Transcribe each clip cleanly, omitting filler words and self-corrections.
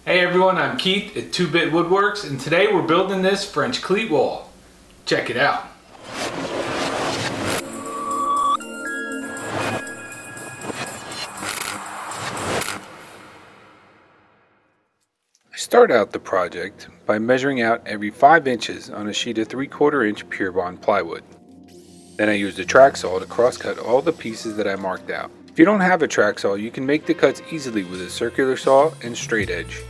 Hey everyone, I'm Keith at 2-Bit Woodworks, and today we're building this French cleat wall. Check it out. I start out the project by measuring out every 5 inches on a sheet of 3/4 inch pure bond plywood. Then I used a track saw to cross cut all the pieces that I marked out. If you don't have a track saw, you can make the cuts easily with a circular saw and straight edge.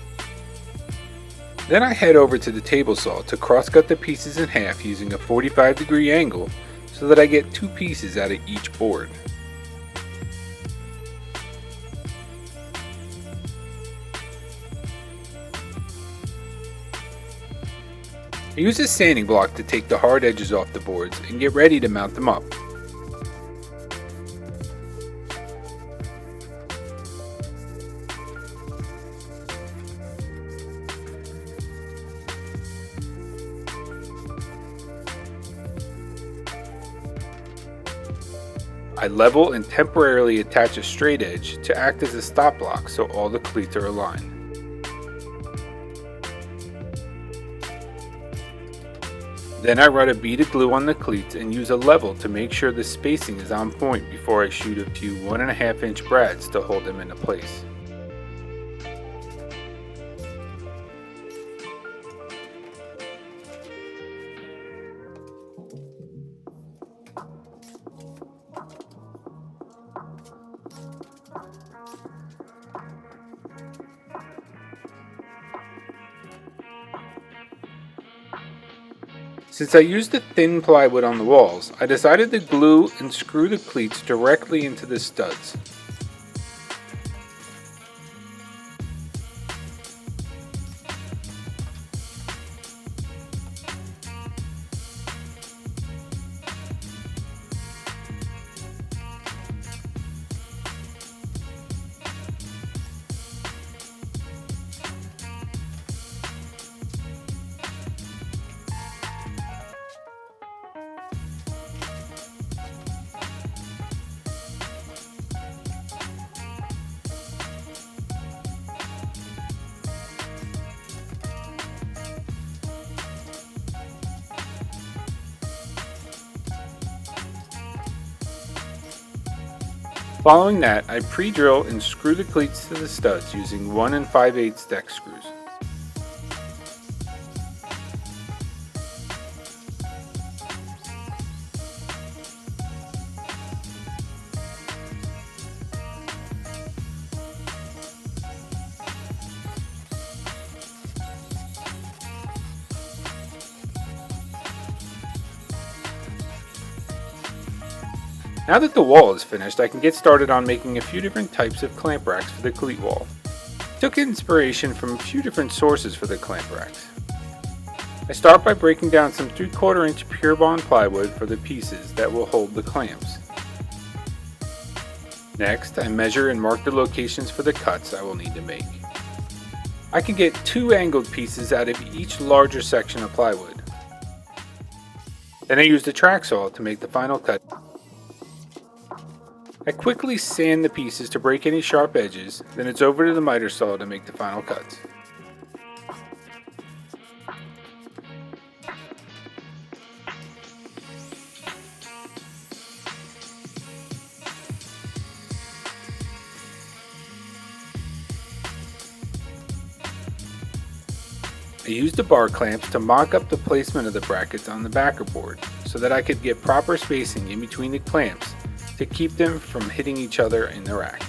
Then I head over to the table saw to cross cut the pieces in half using a 45-degree angle so that I get 2 pieces out of each board. I use a sanding block to take the hard edges off the boards and get ready to mount them up. I level and temporarily attach a straight edge to act as a stop block so all the cleats are aligned. Then I run a bead of glue on the cleats and use a level to make sure the spacing is on point before I shoot a few 1.5 inch brads to hold them into place. Since I used the thin plywood on the walls, I decided to glue and screw the cleats directly into the studs. Following that, I pre-drill and screw the cleats to the studs using 1 5/8 deck screws. Now that the wall is finished, I can get started on making a few different types of clamp racks for the cleat wall. I took inspiration from a few different sources for the clamp racks. I start by breaking down some 3/4 inch pure bond plywood for the pieces that will hold the clamps. Next, I measure and mark the locations for the cuts I will need to make. I can get 2 angled pieces out of each larger section of plywood. Then I use the track saw to make the final cut. I quickly sand the pieces to break any sharp edges, then it's over to the miter saw to make the final cuts. I used the bar clamps to mock up the placement of the brackets on the backer board so that I could get proper spacing in between the clamps to keep them from hitting each other in the racks.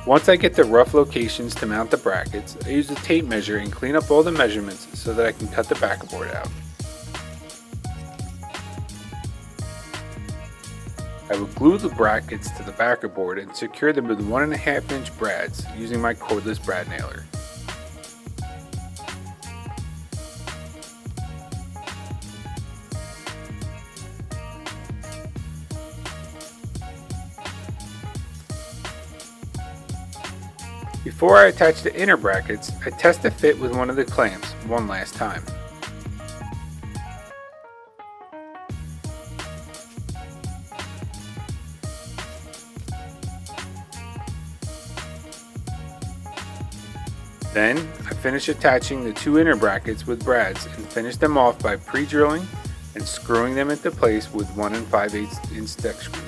Once I get the rough locations to mount the brackets, I use a tape measure and clean up all the measurements so that I can cut the backer board out. I will glue the brackets to the backer board and secure them with 1.5 inch brads using my cordless brad nailer. Before I attach the inner brackets, I test the fit with one of the clamps one last time. Then, I finish attaching the two inner brackets with brads and finish them off by pre-drilling and screwing them into place with 1 5/8 inch deck screws.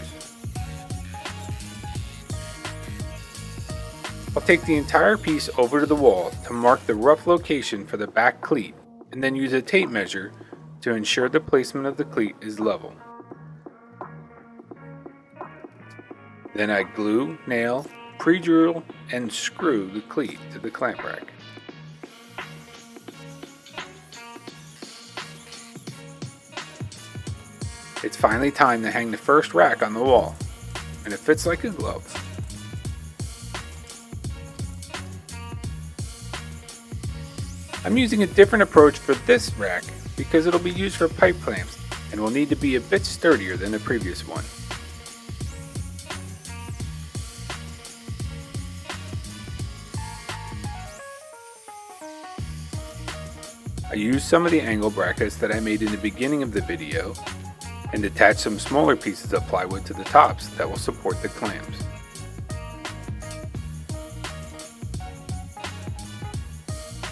I'll take the entire piece over to the wall to mark the rough location for the back cleat and then use a tape measure to ensure the placement of the cleat is level. Then I glue, nail, pre-drill, and screw the cleat to the clamp rack. It's finally time to hang the first rack on the wall, and it fits like a glove. I'm using a different approach for this rack because it'll be used for pipe clamps and will need to be a bit sturdier than the previous one. I used some of the angle brackets that I made in the beginning of the video and attached some smaller pieces of plywood to the tops that will support the clamps.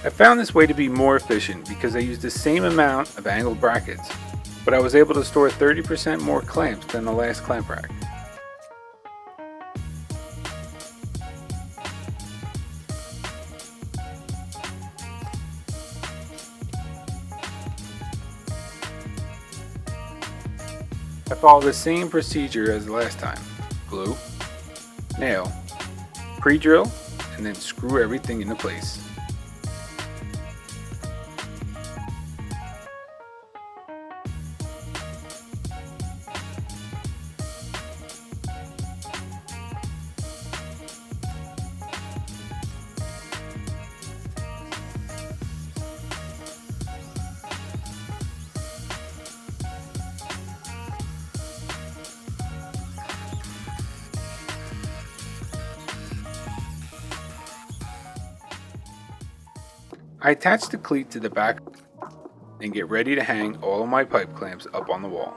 I found this way to be more efficient because I used the same amount of angled brackets, but I was able to store 30% more clamps than the last clamp rack. I follow the same procedure as last time. Glue, nail, pre-drill, and then screw everything into place. I attach the cleat to the back and get ready to hang all of my pipe clamps up on the wall.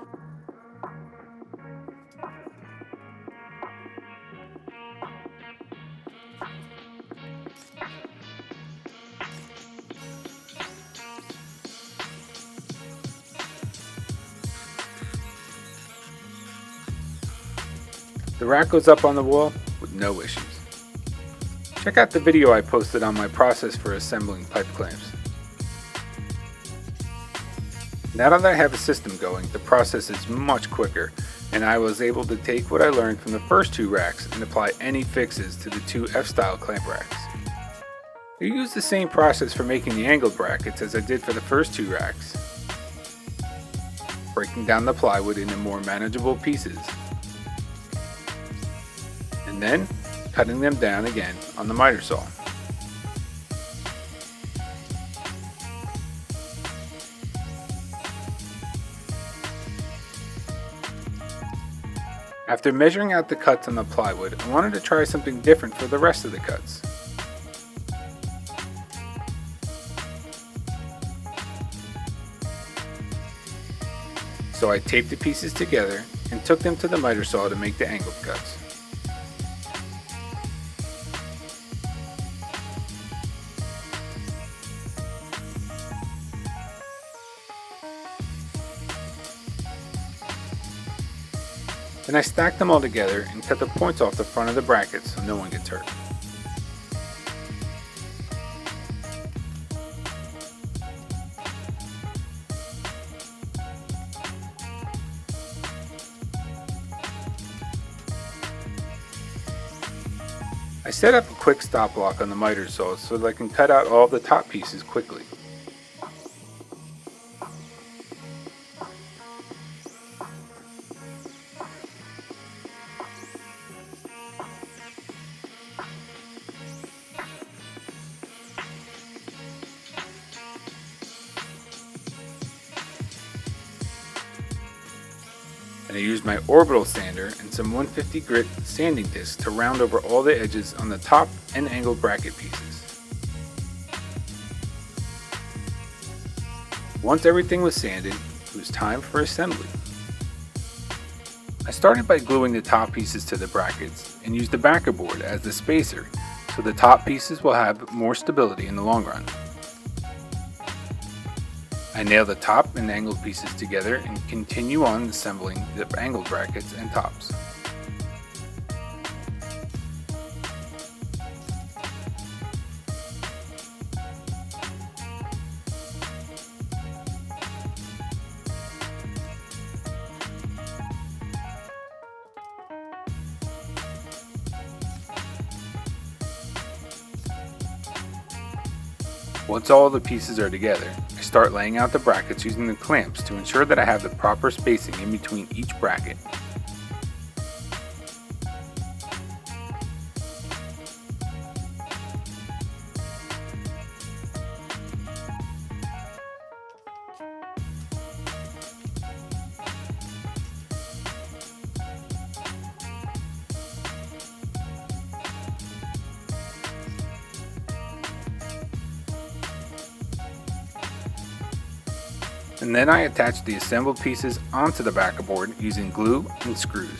The rack goes up on the wall with no issues. Check out the video I posted on my process for assembling pipe clamps. Now that I have a system going, the process is much quicker, and I was able to take what I learned from the first two racks and apply any fixes to the two F-style clamp racks. I used the same process for making the angled brackets as I did for the first two racks, breaking down the plywood into more manageable pieces, and then cutting them down again on the miter saw. After measuring out the cuts on the plywood, I wanted to try something different for the rest of the cuts. So I taped the pieces together and took them to the miter saw to make the angled cuts. Then I stacked them all together and cut the points off the front of the brackets so no one gets hurt. I set up a quick stop block on the miter saw so that I can cut out all the top pieces quickly. I and I used my orbital sander and some 150 grit sanding discs to round over all the edges on the top and angled bracket pieces. Once everything was sanded, it was time for assembly. I started by gluing the top pieces to the brackets and used the backer board as the spacer so the top pieces will have more stability in the long run. I nail the top and angled pieces together and continue on assembling the angled brackets and tops. Once all the pieces are together, I start laying out the brackets using the clamps to ensure that I have the proper spacing in between each bracket. And then I attach the assembled pieces onto the backer board using glue and screws.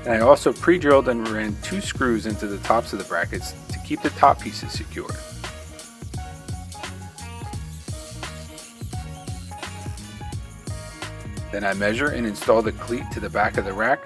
And I also pre-drilled and ran 2 screws into the tops of the brackets to keep the top pieces secure. Then I measure and install the cleat to the back of the rack.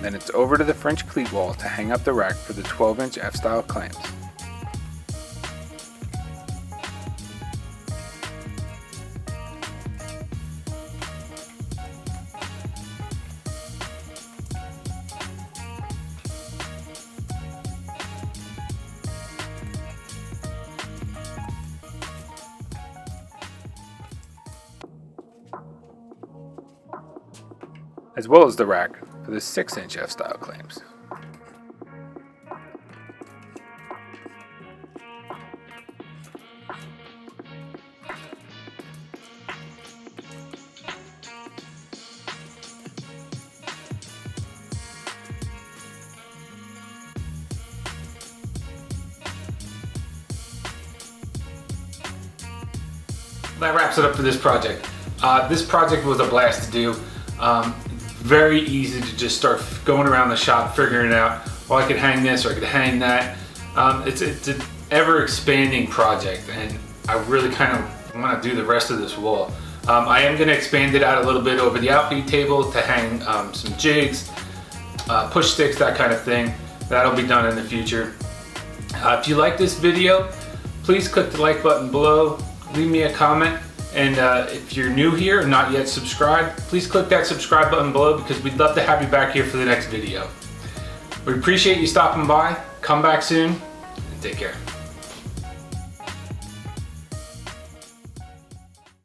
Then it's over to the French cleat wall to hang up the rack for the 12-inch F-style clamps. As well as the rack for the 6-inch F-style clamps. That wraps it up for this project. This project was a blast to do. Very easy to just start going around the shop figuring out, well, I could hang this or I could hang that. It's an ever expanding project, and I really kind of want to do the rest of this wall. I am going to expand it out a little bit over the outfeed table to hang some jigs, push sticks, that kind of thing. That'll be done in the future. If you like this video, please click the like button below, leave me a comment. And if you're new here and not yet subscribed, please click that subscribe button below because we'd love to have you back here for the next video. We appreciate you stopping by. Come back soon and take care.